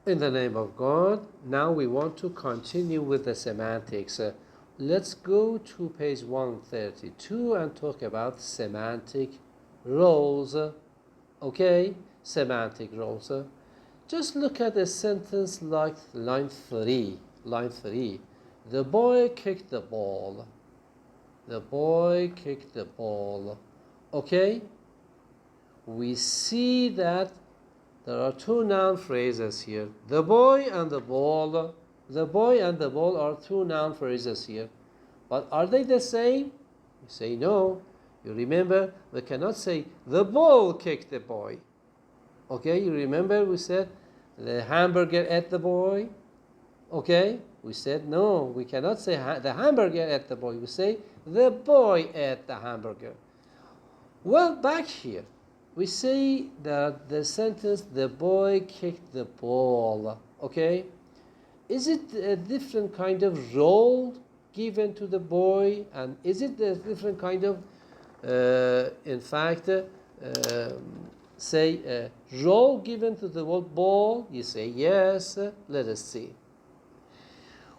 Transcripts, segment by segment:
In the name of God, now we want to continue with the semantics. Let's go to page 132 and talk about semantic roles. Okay, semantic roles. Just look at a sentence like line 3. Line 3. The boy kicked the ball. The boy kicked the ball. Okay? We see that there are two noun phrases here. The boy and the ball. The boy and the ball are two noun phrases here. But are they the same? We say no. You remember, we cannot say the ball kicked the boy. Okay, you remember we said the hamburger ate the boy? Okay, we said no, we cannot say the hamburger ate the boy. We say the boy ate the hamburger. Well, back here, we say that the sentence, the boy kicked the ball. Okay, is it a different kind of role given to the boy? And is it a different kind of, in fact, say a role given to the word ball? You say yes. Let us see.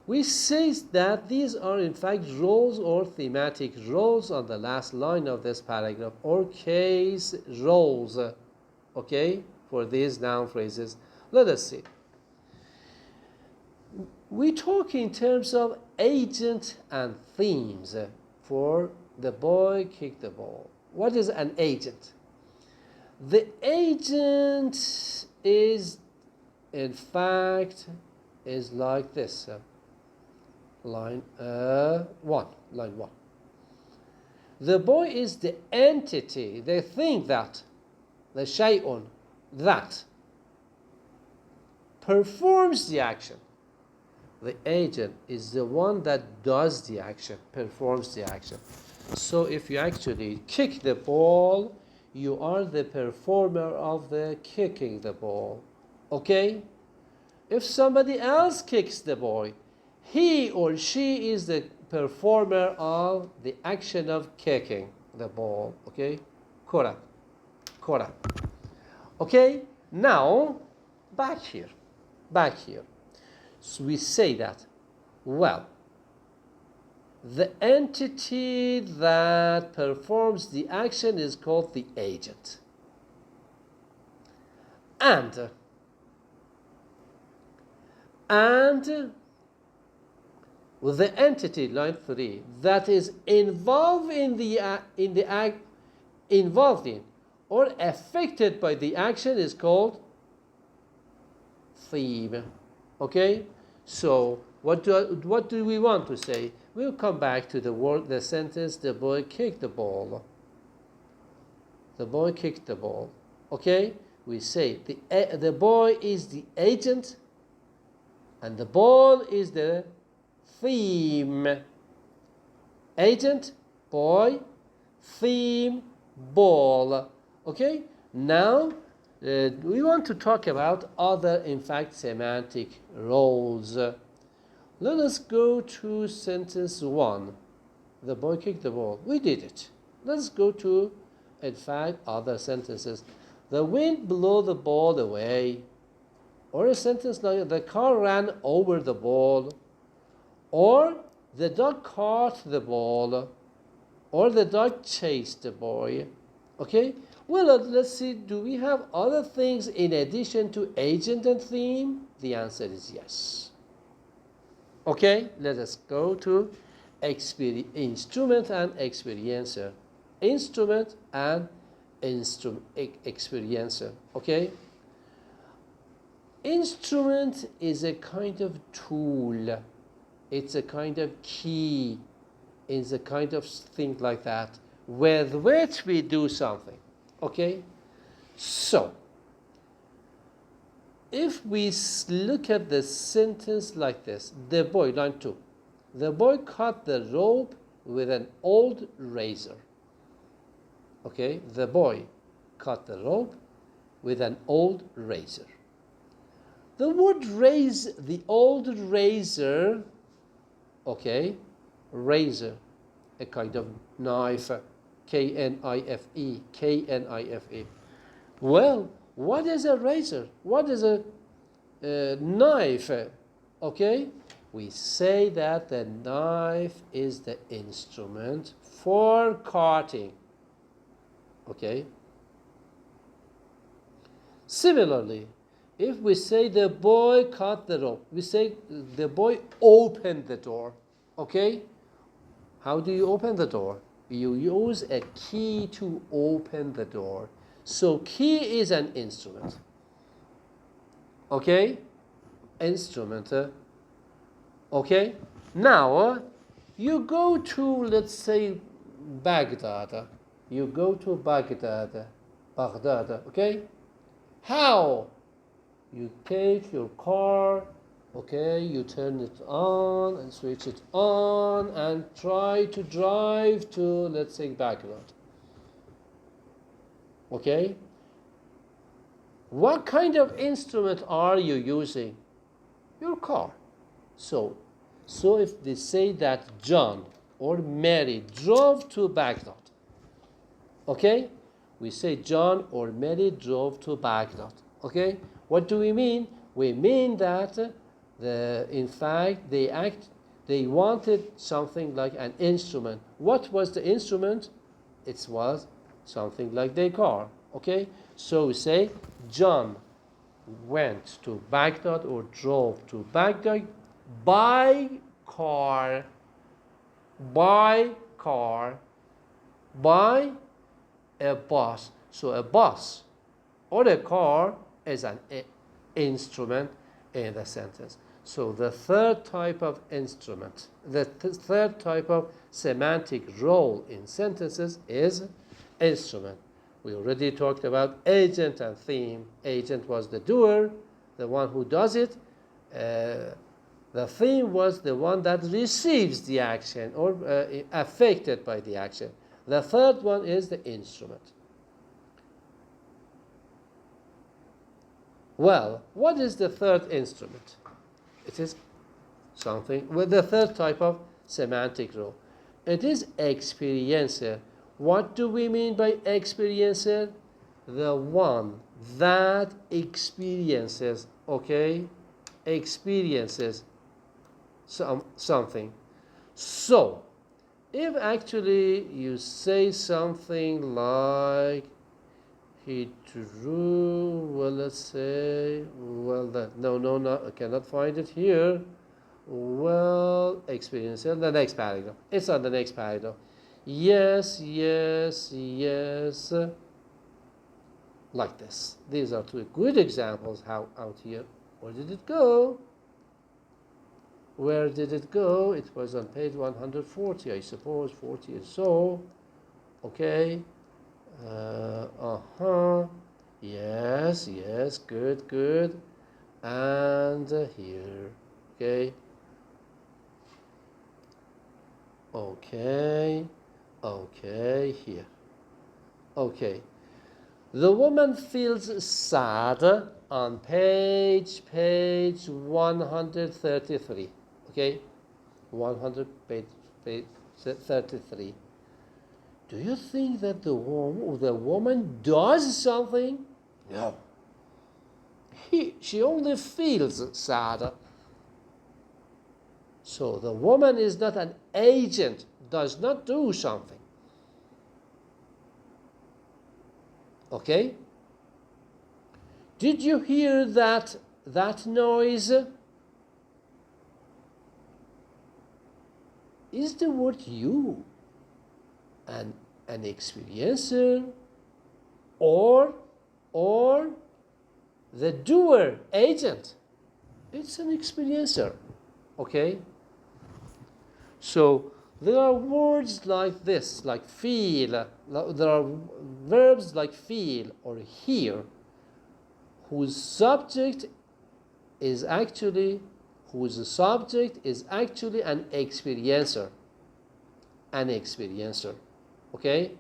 We say that these are in fact roles or thematic roles on the last line of this paragraph, or case roles, okay, for these noun phrases. Let us see. We talk in terms of agent and themes for the boy kicked the ball. What is an agent? The agent is, in fact, is like this. Line 1. The boy is the entity, the thing that, the shay'un, that performs the action. The agent is the one that does the action, performs the action. So if you actually kick the ball, you are the performer of the kicking the ball. Okay? If somebody else kicks the boy, he or she is the performer of the action of kicking the ball. Okay? Correct. Okay? Now, back here. So we say that, well, the entity that performs the action is called the agent. And the entity, line 3, that is involved involved in or affected by the action is called theme. Okay? So what do we want to say? We'll come back to the sentence, the boy kicked the ball. The boy kicked the ball. Okay? We say the boy is the agent and the ball is the theme. Agent, boy, theme, ball. Okay? Now, we want to talk about other, in fact, semantic roles. Let us go to sentence 1. The boy kicked the ball. We did it. Let's go to, in fact, other sentences. The wind blew the ball away. Or a sentence like the car ran over the ball. Or the dog caught the ball. Or the dog chased the boy. Okay? Well, let's see, do we have other things in addition to agent and theme? The answer is yes. Okay, let us go to instrument and experiencer. Instrument and experiencer. Okay? Instrument is a kind of tool. It's a kind of key. It's a kind of thing like that with which we do something. Okay? So, if we look at the sentence like this, the boy, line 2, the boy cut the rope with an old razor. Okay? The boy cut the rope with an old razor. The word raise, the old razor, okay, razor, a kind of knife, K-N-I-F-E. Well, what is a razor? What is a knife, okay? We say that the knife is the instrument for cutting, okay? Similarly, if we say the boy cut the rope, we say the boy opened the door, okay? How do you open the door? You use a key to open the door. So key is an instrument, okay? Instrument, okay? Now, you go to, let's say, Baghdad. You go to Baghdad, okay? How? You take your car, okay, you turn it on and switch it on and try to drive to, let's say, Baghdad. Okay? What kind of instrument are you using? Your car. So if they say that John or Mary drove to Baghdad, okay? We say John or Mary drove to Baghdad, okay? What do we mean? We mean that in fact they wanted something like an instrument. What was the instrument? It was something like their car, okay? So we say John went to Baghdad or drove to Baghdad by car, by a bus. So a bus or a car is an instrument in the sentence. So the third type of instrument, the third type of semantic role in sentences is instrument. We already talked about agent and theme. Agent was the doer, the one who does it. The theme was the one that receives the action or affected by the action. The third one is the instrument. Well, what is the third instrument? It is something with the third type of semantic role. It is experiencer. What do we mean by experiencer? The one that experiences, okay? Experiences something. So, if actually you say something like he drew, well, let's say, well, that no, I cannot find it here. Well, experience in the next paragraph. It's on the next paragraph. Yes, like this. These are two good examples. How out here? Where did it go? Where did it go? It was on page 140, I suppose. 40 or so. Okay. Yes, good. And here, okay. Okay, here. Okay. The woman feels sad on page 133. Okay? 100 page 33. Do you think that the woman does something? No. She only feels sad. So the woman is not an agent, does not do something. Okay? Did you hear that noise? Is the word you an experiencer or the doer, agent? It's an experiencer. Okay? So there are words like this, like feel. There are verbs like feel or hear, whose subject is actually an experiencer. An experiencer. Okay?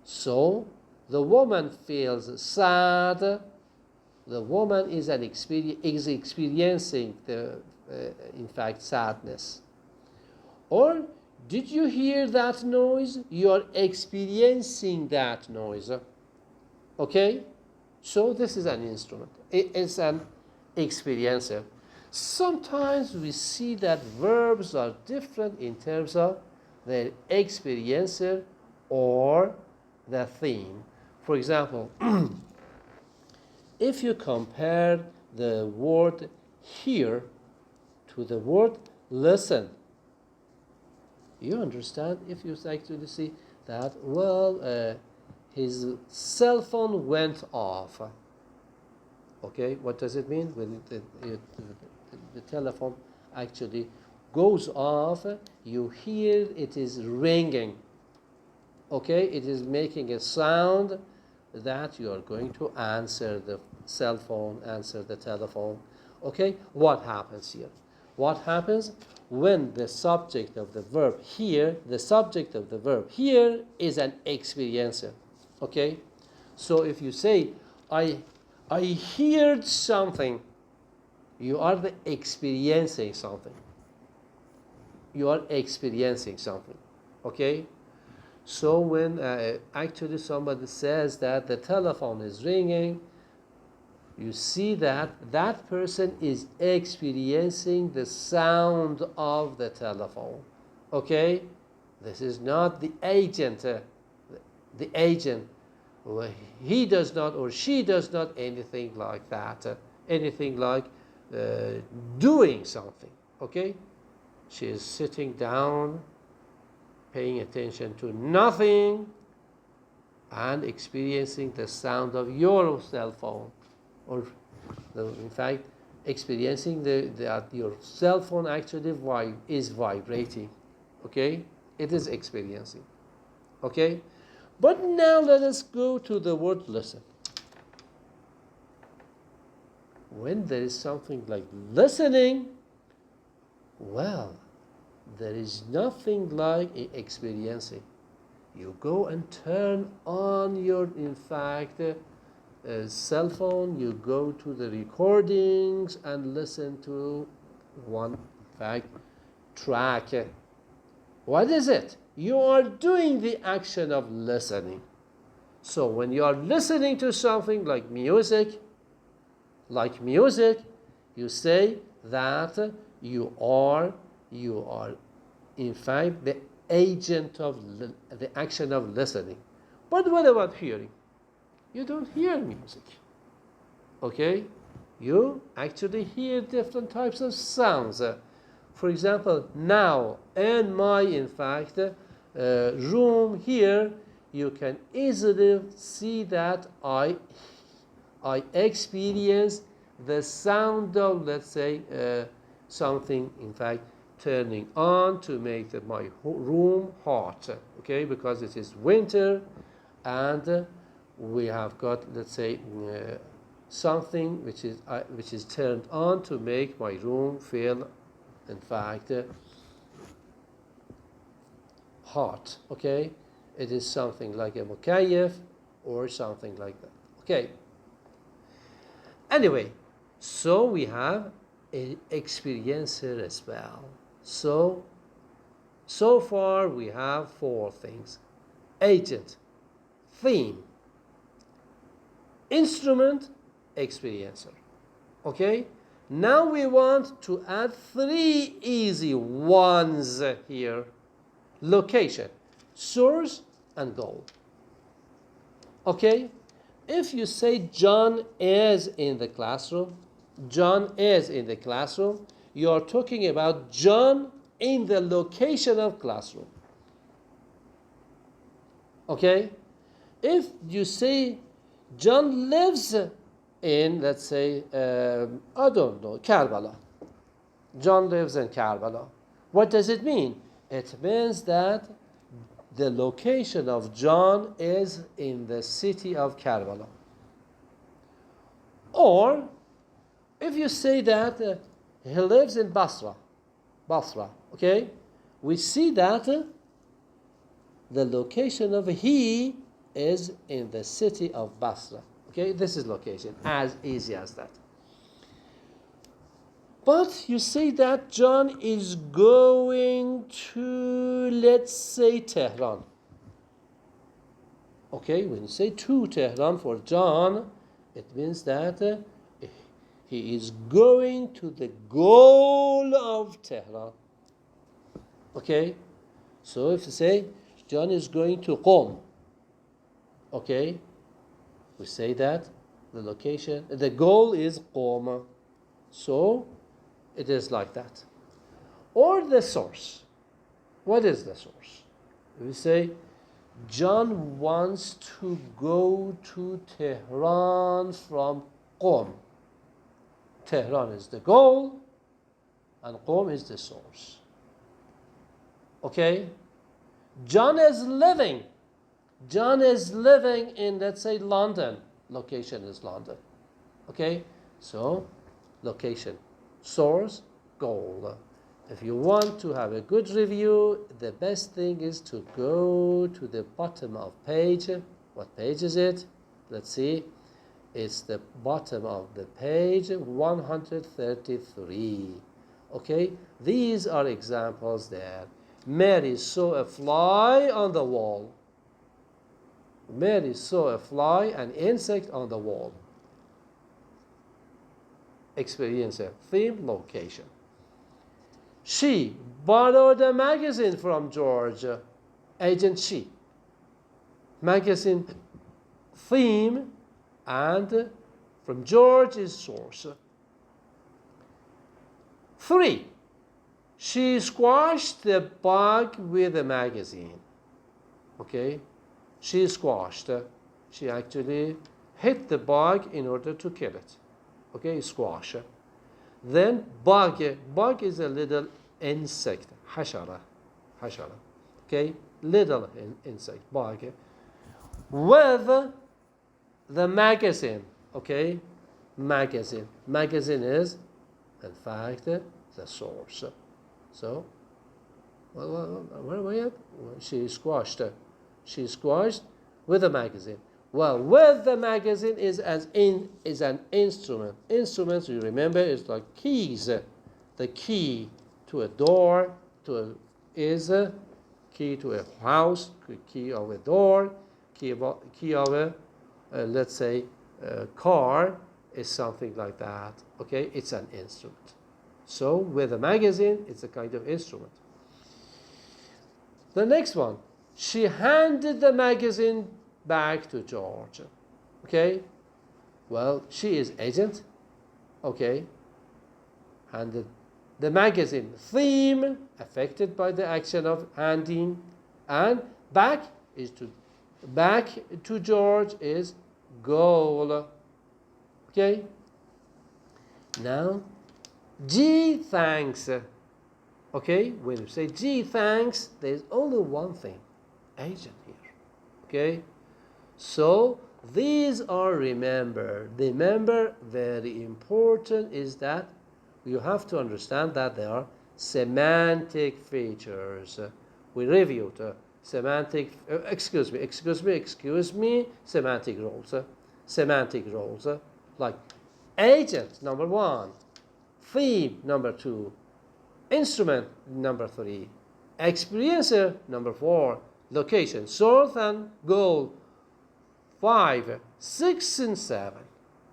So the woman feels sad. The woman is experiencing in fact, sadness. Or, did you hear that noise? You are experiencing that noise. Okay? So this is an instrument. It's an experiencer. Sometimes we see that verbs are different in terms of their experiencer or the theme. For example, if you compare the word hear to the word listen, you understand if you actually see that, well, his cell phone went off. Okay, what does it mean? When the telephone actually goes off, you hear it is ringing. Okay, it is making a sound that you are going to answer the cell phone, answer the telephone. Okay, what happens here? What happens when the subject of the verb here, the subject of the verb here is an experiencer. Okay, so if you say, I heard something, you are experiencing something. You are experiencing something. Okay, so when actually somebody says that the telephone is ringing, you see that that person is experiencing the sound of the telephone. Okay, this is not the agent. The agent, he does not or she does not anything like that. Anything like doing something. Okay, she is sitting down, paying attention to nothing, and experiencing the sound of your cell phone, or in fact, experiencing that your cell phone actually is vibrating. Okay, it is experiencing. Okay, but now let us go to the word listen. When there is something like listening, well, there is nothing like experiencing. You go and turn on your, in fact, cell phone, you go to the recordings and listen to one, in fact, track. What is it? You are doing the action of listening. So when you are listening to something like music, you say that you are in fact the agent of the action of listening. But what about hearing? You don't hear music. Okay, you actually hear different types of sounds. For example, now in my, in fact, room here, you can easily see that I experience the sound of, let's say, something, in fact, turning on to make my room hot. Okay, because it is winter, and we have got, let's say, something which is turned on to make my room feel, in fact, hot. Okay, it is something like a mukayef or something like that. Okay, anyway, so we have an experiencer as well. So far we have four things: agent, theme, instrument, experiencer. Okay, now we want to add three easy ones here: location, source, and goal. Okay, if you say John is in the classroom, John is in the classroom, you are talking about John in the location of classroom. Okay, if you say John lives in, let's say, I don't know, Karbala. John lives in Karbala. What does it mean? It means that the location of John is in the city of Karbala. Or if you say that he lives in Basra, okay, we see that the location of he is in the city of Basra. Okay, this is location, as easy as that. But you say that John is going to, let's say, Tehran. Okay, when you say to Tehran for John, it means that He is going to the goal of Tehran. Okay? So if you say, John is going to Qom. Okay? We say that the location, the goal is Qom. So it is like that. Or the source. What is the source? We say, John wants to go to Tehran from Qom. Tehran is the goal, and Qom is the source. Okay? John is living in, let's say, London. Location is London. Okay? So, location, source, goal. If you want to have a good review, the best thing is to go to the bottom of page. What page is it? Let's see. It's the bottom of the page 133. Okay? These are examples there. Mary saw a fly on the wall. Mary saw a fly, an insect on the wall. Experiencer, theme, location. She borrowed a magazine from George. Agent she. Magazine, theme, and from George is source. 3. She squashed the bug with a magazine. Okay? She squashed. She actually hit the bug in order to kill it. Okay? Squash. Then bug. Bug is a little insect. Hashara. Okay? Little insect. Bug. With the magazine. Okay? Magazine. Magazine is, in fact, the source. So, where are we at? She squashed. She squashed with a magazine. Well, with the magazine is an instrument. Instruments, you remember, is like keys. The key to a door is a key to a house, key of a door, key of a, let's say, a car is something like that. Okay, it's an instrument. So with a magazine, it's a kind of instrument. The next one, she handed the magazine back to George. Okay, well, she is agent. Okay, handed the magazine. Theme, affected by the action of handing, and back to George is goal. Okay, now G thanks. Okay, when you say G thanks, there's only one thing, agent here. Okay, so these are remembered. Remember, very important is that you have to understand that they are semantic features. We reviewed semantic, semantic roles. Semantic roles like agent, number 1, theme, number 2, instrument, number 3, experiencer, number 4, location, source and goal, 5, 6, and 7.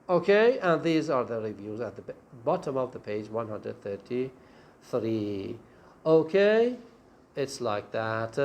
Okay, and these are the reviews at the bottom of the page 133. Okay, it's like that.